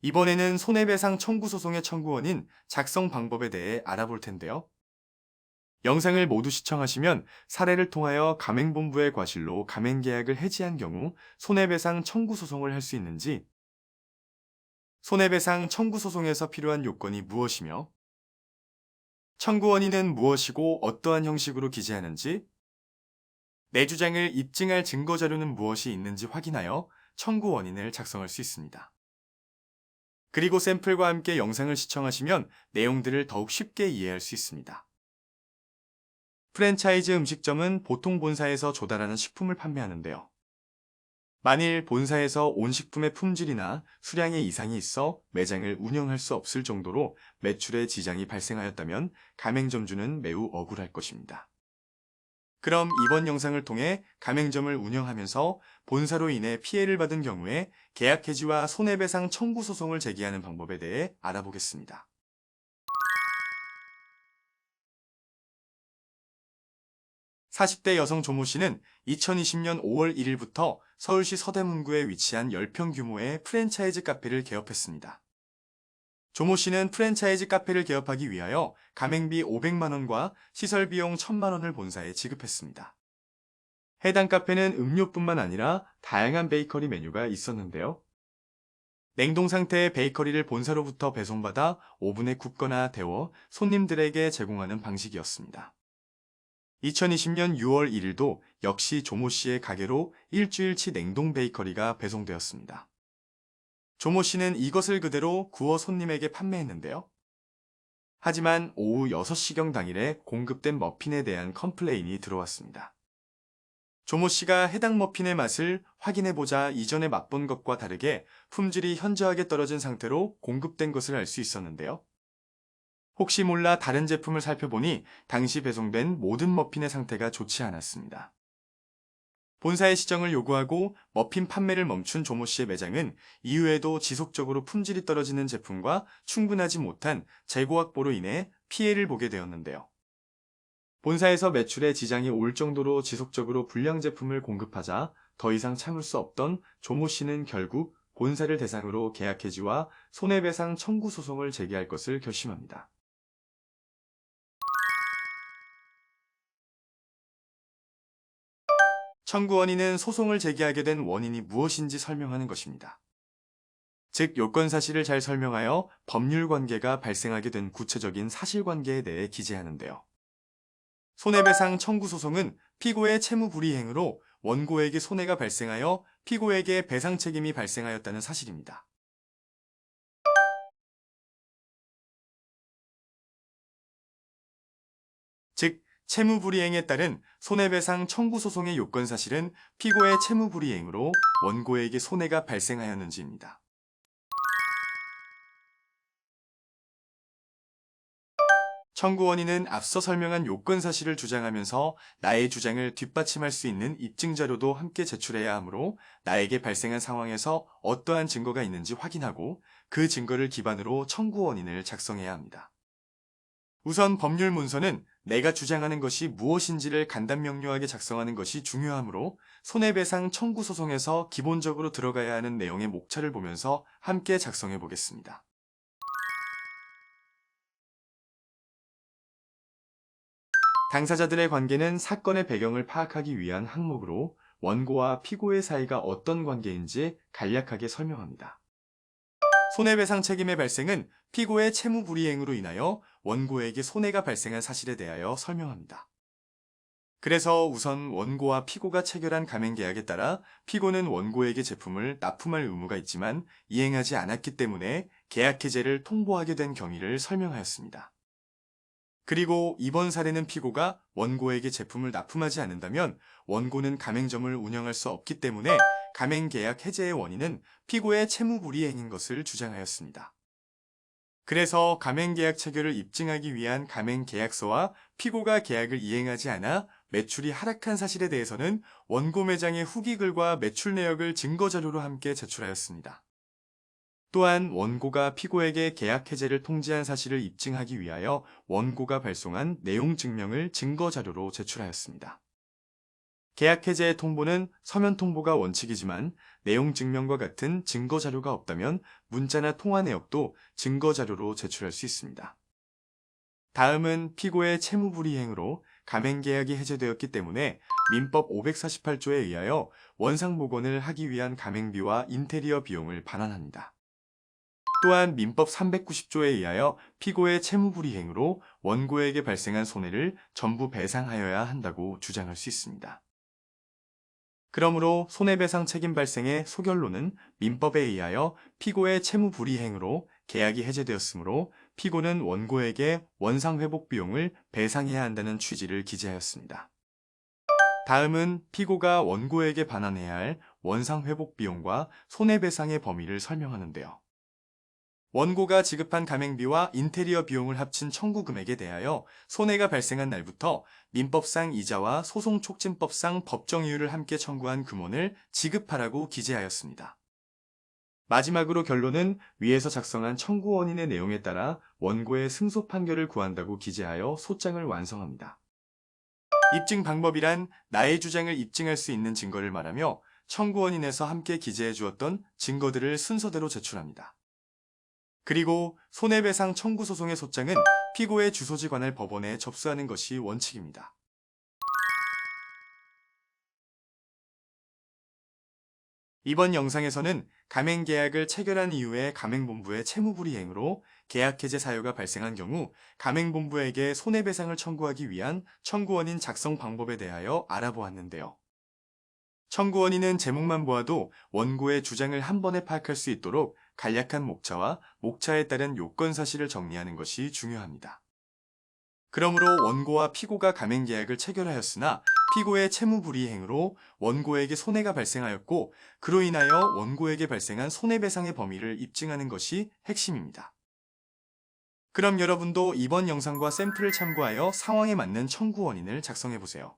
이번에는 손해배상 청구 소송의 청구원인 작성 방법에 대해 알아볼 텐데요. 영상을 모두 시청하시면 사례를 통하여 가맹본부의 과실로 가맹계약을 해지한 경우 손해배상 청구 소송을 할 수 있는지, 손해배상 청구 소송에서 필요한 요건이 무엇이며, 청구원인은 무엇이고 어떠한 형식으로 기재하는지, 내 주장을 입증할 증거 자료는 무엇이 있는지 확인하여 청구원인을 작성할 수 있습니다. 그리고 샘플과 함께 영상을 시청하시면 내용들을 더욱 쉽게 이해할 수 있습니다. 프랜차이즈 음식점은 보통 본사에서 조달하는 식품을 판매하는데요. 만일 본사에서 온 식품의 품질이나 수량에 이상이 있어 매장을 운영할 수 없을 정도로 매출에 지장이 발생하였다면 가맹점주는 매우 억울할 것입니다. 그럼 이번 영상을 통해 가맹점을 운영하면서 본사로 인해 피해를 받은 경우에 계약 해지와 손해배상 청구 소송을 제기하는 방법에 대해 알아보겠습니다. 40대 여성 조모 씨는 2020년 5월 1일부터 서울시 서대문구에 위치한 10평 규모의 프랜차이즈 카페를 개업했습니다. 조모 씨는 프랜차이즈 카페를 개업하기 위하여 가맹비 500만 원과 시설 비용 1000만 원을 본사에 지급했습니다. 해당 카페는 음료뿐만 아니라 다양한 베이커리 메뉴가 있었는데요. 냉동 상태의 베이커리를 본사로부터 배송받아 오븐에 굽거나 데워 손님들에게 제공하는 방식이었습니다. 2020년 6월 1일도 역시 조모 씨의 가게로 일주일치 냉동 베이커리가 배송되었습니다. 조모 씨는 이것을 그대로 구워 손님에게 판매했는데요. 하지만 오후 6시경 당일에 공급된 머핀에 대한 컴플레인이 들어왔습니다. 조모 씨가 해당 머핀의 맛을 확인해보자 이전에 맛본 것과 다르게 품질이 현저하게 떨어진 상태로 공급된 것을 알 수 있었는데요. 혹시 몰라 다른 제품을 살펴보니 당시 배송된 모든 머핀의 상태가 좋지 않았습니다. 본사의 시정을 요구하고 머핀 판매를 멈춘 조모 씨의 매장은 이후에도 지속적으로 품질이 떨어지는 제품과 충분하지 못한 재고 확보로 인해 피해를 보게 되었는데요. 본사에서 매출에 지장이 올 정도로 지속적으로 불량 제품을 공급하자 더 이상 참을 수 없던 조모 씨는 결국 본사를 대상으로 계약 해지와 손해배상 청구 소송을 제기할 것을 결심합니다. 청구원인은 소송을 제기하게 된 원인이 무엇인지 설명하는 것입니다. 즉, 요건 사실을 잘 설명하여 법률 관계가 발생하게 된 구체적인 사실관계에 대해 기재하는데요. 손해배상 청구 소송은 피고의 채무 불이행으로 원고에게 손해가 발생하여 피고에게 배상 책임이 발생하였다는 사실입니다. 즉, 채무불이행에 따른 손해배상 청구 소송의 요건 사실은 피고의 채무불이행으로 원고에게 손해가 발생하였는지입니다. 청구원인은 앞서 설명한 요건 사실을 주장하면서 나의 주장을 뒷받침할 수 있는 입증 자료도 함께 제출해야 하므로 나에게 발생한 상황에서 어떠한 증거가 있는지 확인하고 그 증거를 기반으로 청구원인을 작성해야 합니다. 우선 법률 문서는 내가 주장하는 것이 무엇인지를 간단명료하게 작성하는 것이 중요하므로 손해배상 청구 소송에서 기본적으로 들어가야 하는 내용의 목차를 보면서 함께 작성해 보겠습니다. 당사자들의 관계는 사건의 배경을 파악하기 위한 항목으로 원고와 피고의 사이가 어떤 관계인지 간략하게 설명합니다. 손해배상 책임의 발생은 피고의 채무불이행으로 인하여 원고에게 손해가 발생한 사실에 대하여 설명합니다. 그래서 우선 원고와 피고가 체결한 가맹계약에 따라 피고는 원고에게 제품을 납품할 의무가 있지만 이행하지 않았기 때문에 계약 해제를 통보하게 된 경위를 설명하였습니다. 그리고 이번 사례는 피고가 원고에게 제품을 납품하지 않는다면 원고는 가맹점을 운영할 수 없기 때문에 가맹계약 해제의 원인은 피고의 채무불이행인 것을 주장하였습니다. 그래서 가맹계약 체결을 입증하기 위한 가맹계약서와 피고가 계약을 이행하지 않아 매출이 하락한 사실에 대해서는 원고 매장의 후기글과 매출 내역을 증거자료로 함께 제출하였습니다. 또한 원고가 피고에게 계약 해제를 통지한 사실을 입증하기 위하여 원고가 발송한 내용 증명을 증거자료로 제출하였습니다. 계약 해제의 통보는 서면 통보가 원칙이지만 내용 증명과 같은 증거 자료가 없다면 문자나 통화 내역도 증거 자료로 제출할 수 있습니다. 다음은 피고의 채무불이행으로 가맹계약이 해제되었기 때문에 민법 548조에 의하여 원상복원을 하기 위한 가맹비와 인테리어 비용을 반환합니다. 또한 민법 390조에 의하여 피고의 채무불이행으로 원고에게 발생한 손해를 전부 배상하여야 한다고 주장할 수 있습니다. 그러므로 손해배상 책임 발생의 소결론은 민법에 의하여 피고의 채무불이행으로 계약이 해제되었으므로 피고는 원고에게 원상회복 비용을 배상해야 한다는 취지를 기재하였습니다. 다음은 피고가 원고에게 반환해야 할 원상회복 비용과 손해배상의 범위를 설명하는데요. 원고가 지급한 가맹비와 인테리어 비용을 합친 청구 금액에 대하여 손해가 발생한 날부터 민법상 이자와 소송촉진법상 법정 이유를 함께 청구한 금원을 지급하라고 기재하였습니다. 마지막으로 결론은 위에서 작성한 청구 원인의 내용에 따라 원고의 승소 판결을 구한다고 기재하여 소장을 완성합니다. 입증 방법이란 나의 주장을 입증할 수 있는 증거를 말하며 청구 원인에서 함께 기재해 주었던 증거들을 순서대로 제출합니다. 그리고 손해배상 청구 소송의 소장은 피고의 주소지 관할 법원에 접수하는 것이 원칙입니다. 이번 영상에서는 가맹계약을 체결한 이후에 가맹본부의 채무불이행으로 계약 해제 사유가 발생한 경우 가맹본부에게 손해배상을 청구하기 위한 청구원인 작성 방법에 대하여 알아보았는데요. 청구원인은 제목만 보아도 원고의 주장을 한 번에 파악할 수 있도록 간략한 목차와 목차에 따른 요건 사실을 정리하는 것이 중요합니다. 그러므로 원고와 피고가 가맹계약을 체결하였으나 피고의 채무불이행으로 원고에게 손해가 발생하였고 그로 인하여 원고에게 발생한 손해배상의 범위를 입증하는 것이 핵심입니다. 그럼 여러분도 이번 영상과 샘플을 참고하여 상황에 맞는 청구 원인을 작성해보세요.